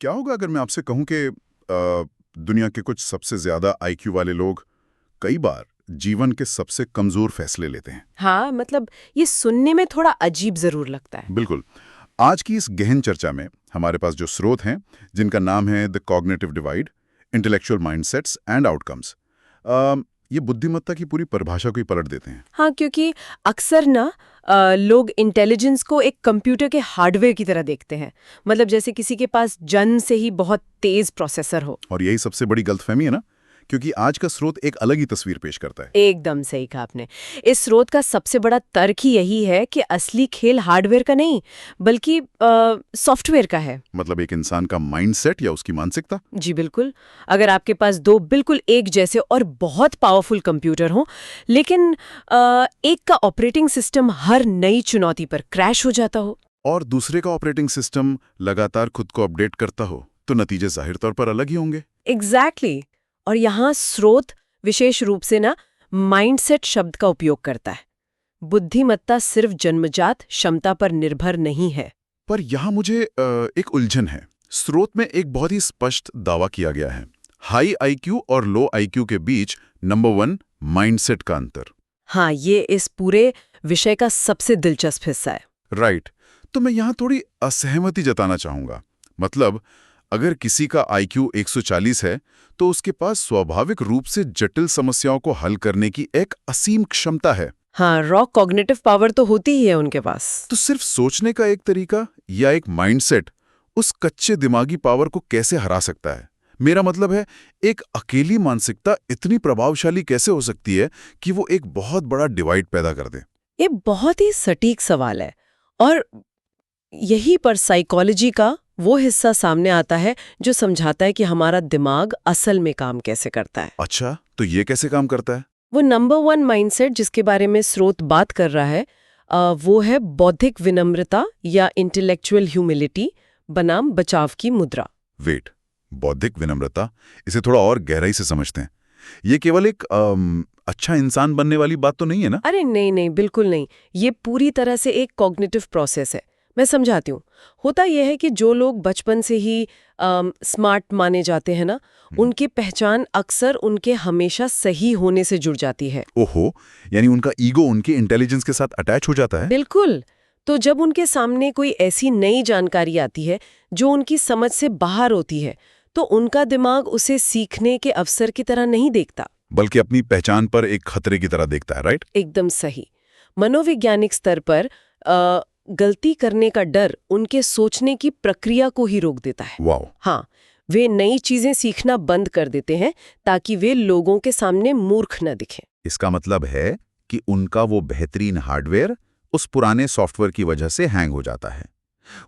क्या होगा अगर मैं आपसे कहूं कि दुनिया के कुछ सबसे ज्यादा आईक्यू वाले लोग कई बार जीवन के सबसे कमजोर फैसले लेते हैं? हाँ, मतलब ये सुनने में थोड़ा अजीब जरूर लगता है। बिल्कुल। आज की इस गहन चर्चा में हमारे पास जो स्रोत हैं, जिनका नाम है the cognitive divide, intellectual mindsets and outcomes, ये बुद्धिमत्ता की पूरी परिभाषा को ही पलट देते हैं। हाँ, क्योंकि अक्सर ना लोग इंटेलिजेंस को एक कंप्यूटर के हार्डवेयर की तरह देखते हैं। मतलब जैसे किसी के पास जन्म से ही बहुत तेज प्रोसेसर हो। और यही सबसे बड़ी गलतफहमी है ना, क्योंकि आज का स्रोत एक अलग ही तस्वीर पेश करता है। एकदम सही कहा आपने। इस स्रोत का सबसे बड़ा तर्क ही यही है कि असली खेल हार्डवेयर का नहीं, बल्कि सॉफ्टवेयर का है। मतलब एक इंसान का माइंडसेट या उसकी मानसिकता। जी बिल्कुल। अगर आपके पास दो बिल्कुल एक जैसे और बहुत पावरफुल कंप्यूटर हों, लेकिन एक का ऑपरेटिंग सिस्टम हर नई चुनौती पर क्रैश हो जाता हो, और दूसरे का ऑपरेटिंग सिस्टम लगातार खुद को अपडेट करता हो, तो नतीजे जाहिर तौर पर अलग ही होंगे। एग्जैक्टली और यहाँ स्रोत विशेष रूप से ना माइंडसेट शब्द का उपयोग करता है। बुद्धिमत्ता सिर्फ जन्मजात क्षमता पर निर्भर नहीं है। पर यहाँ मुझे एक उलझन है। स्रोत में एक बहुत ही स्पष्ट दावा किया गया है, हाई आईक्यू और लो आईक्यू के बीच नंबर 1 माइंडसेट का अंतर। हाँ, ये इस पूरे विषय का सबसे दिलचस्प हिस्सा है। राइट। तो मैं यहाँ थोड़ी असहमति जताना चाहूंगा। मतलब अगर किसी का आईक्यू 140 है, तो उसके पास स्वाभाविक रूप से जटिल समस्याओं को हल करने की एक असीम क्षमता है। हाँ, रॉ कॉग्निटिव पावर तो होती ही है उनके पास। तो सिर्फ सोचने का एक तरीका या एक माइंडसेट उस कच्चे दिमागी पावर को कैसे हरा सकता है? मेरा मतलब है, एक अकेली मानसिकता इतनी प्रभावशाली कैसे हो सकती है कि वो एक बहुत बड़ा डिवाइड पैदा कर दे? ये बहुत ही सटीक सवाल है और यहीं पर साइकोलॉजी का वो हिस्सा सामने आता है जो समझाता है कि हमारा दिमाग असल में काम कैसे करता है। अच्छा, तो ये कैसे काम करता है? वो नंबर 1 माइंडसेट जिसके बारे में स्रोत बात कर रहा है, वो है बौद्धिक विनम्रता या इंटेलेक्चुअल ह्यूमिलिटी बनाम बचाव की मुद्रा। वेट, बौद्धिक विनम्रता, इसे थोड़ा और गहराई से समझते हैं। ये केवल एक अच्छा इंसान बनने वाली बात तो नहीं है ना? अरे नहीं नहीं, बिल्कुल नहीं। ये पूरी तरह से एक कॉग्निटिव प्रोसेस है। मैं समझाती हूँ। होता यह है कि जो लोग बचपन से ही स्मार्ट माने जाते हैं ना, उनकी पहचान अक्सर उनके हमेशा सही होने से जुड़ जाती है। ओहो, यानी उनका ईगो उनके इंटेलिजेंस के साथ अटैच हो जाता है? बिल्कुल। तो जब उनके सामने कोई ऐसी नई जानकारी आती है जो उनकी समझ से बाहर होती है, तो उनका दिमाग उसे सीखने के अवसर की तरह नहीं देखता, बल्कि अपनी पहचान पर एक खतरे की तरह देखता है। राइट? एकदम सही। मनोवैज्ञानिक स्तर पर गलती करने का डर उनके सोचने की प्रक्रिया को ही रोक देता है। वाओ। हाँ, वे नई चीजें सीखना बंद कर देते हैं ताकि वे लोगों के सामने मूर्ख न दिखें। इसका मतलब है कि उनका वो बेहतरीन हार्डवेयर उस पुराने सॉफ्टवेयर की वजह से हैंग हो जाता है।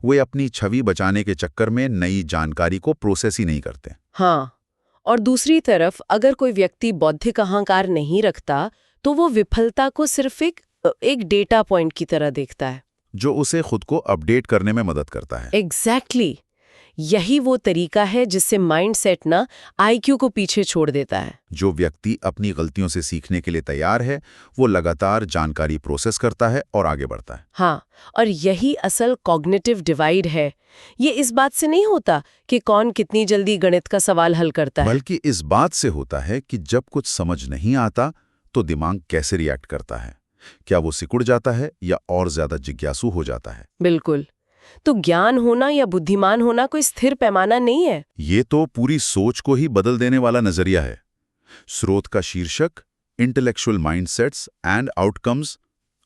वे अपनी छवि बचाने के चक्कर में नई जानकारी को प्रोसेस ही नहीं करते। हाँ, और दूसरी तरफ अगर कोई व्यक्ति बौद्धिक अहंकार नहीं रखता, तो वो विफलता को सिर्फ एक डेटा पॉइंट की तरह देखता है, जो उसे खुद को अपडेट करने में मदद करता है। एग्जैक्टली यही वो तरीका है जिससे माइंडसेट ना आईक्यू को पीछे छोड़ देता है। जो व्यक्ति अपनी गलतियों से सीखने के लिए तैयार है, वो लगातार जानकारी प्रोसेस करता है और आगे बढ़ता है। हाँ, और यही असल कॉग्निटिव डिवाइड है। ये इस बात से नहीं होता कि कौन कितनी जल्दी गणित का सवाल हल करता है, बल्कि इस बात से होता है कि जब कुछ समझ नहीं आता तो दिमाग कैसे रिएक्ट करता है। क्या वो सिकुड़ जाता है या और ज्यादा जिज्ञासु हो जाता है? बिल्कुल। तो ज्ञान होना या बुद्धिमान होना कोई स्थिर पैमाना नहीं है। ये तो पूरी सोच को ही बदल देने वाला नजरिया है। स्रोत का शीर्षक इंटेलेक्चुअल माइंडसेट्स एंड आउटकम्स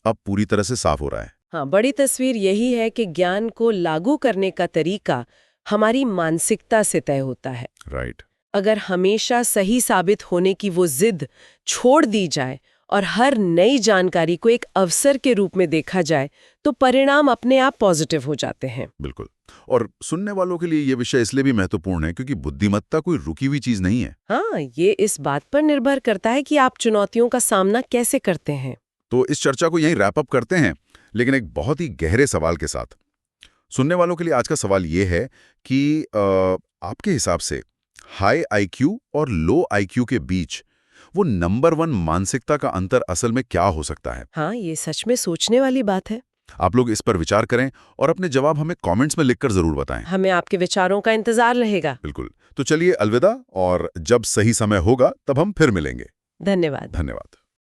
अब पूरी तरह से साफ हो रहा है। हाँ, बड़ी तस्वीर यही है कि ज्ञान को लागू करने का तरीका हमारी मानसिकता से तय होता है। राइट। अगर हमेशा सही साबित होने की वो जिद छोड़ दी जाए और हर नई जानकारी को एक अवसर के रूप में देखा जाए, तो परिणाम अपने आप पॉजिटिव हो जाते हैं। बिल्कुल। और सुनने वालों के लिए ये विषय इसलिए भी महत्वपूर्ण है क्योंकि बुद्धिमत्ता कोई रुकी हुई चीज नहीं है। हाँ, ये इस बात पर निर्भर करता है कि आप चुनौतियों का सामना कैसे करते हैं। तो इस चर्चा को यहीं रैप अप करते हैं, लेकिन एक बहुत ही गहरे सवाल के साथ। सुनने वालों के लिए आज का सवाल ये है कि आपके हिसाब से हाई आईक्यू और लो आईक्यू के बीच वो नंबर 1 मानसिकता का अंतर असल में क्या हो सकता है? हाँ, ये सच में सोचने वाली बात है। आप लोग इस पर विचार करें और अपने जवाब हमें कमेंट्स में लिखकर जरूर बताएं। हमें आपके विचारों का इंतजार रहेगा। बिल्कुल। तो चलिए अलविदा, और जब सही समय होगा तब हम फिर मिलेंगे। धन्यवाद। धन्यवाद।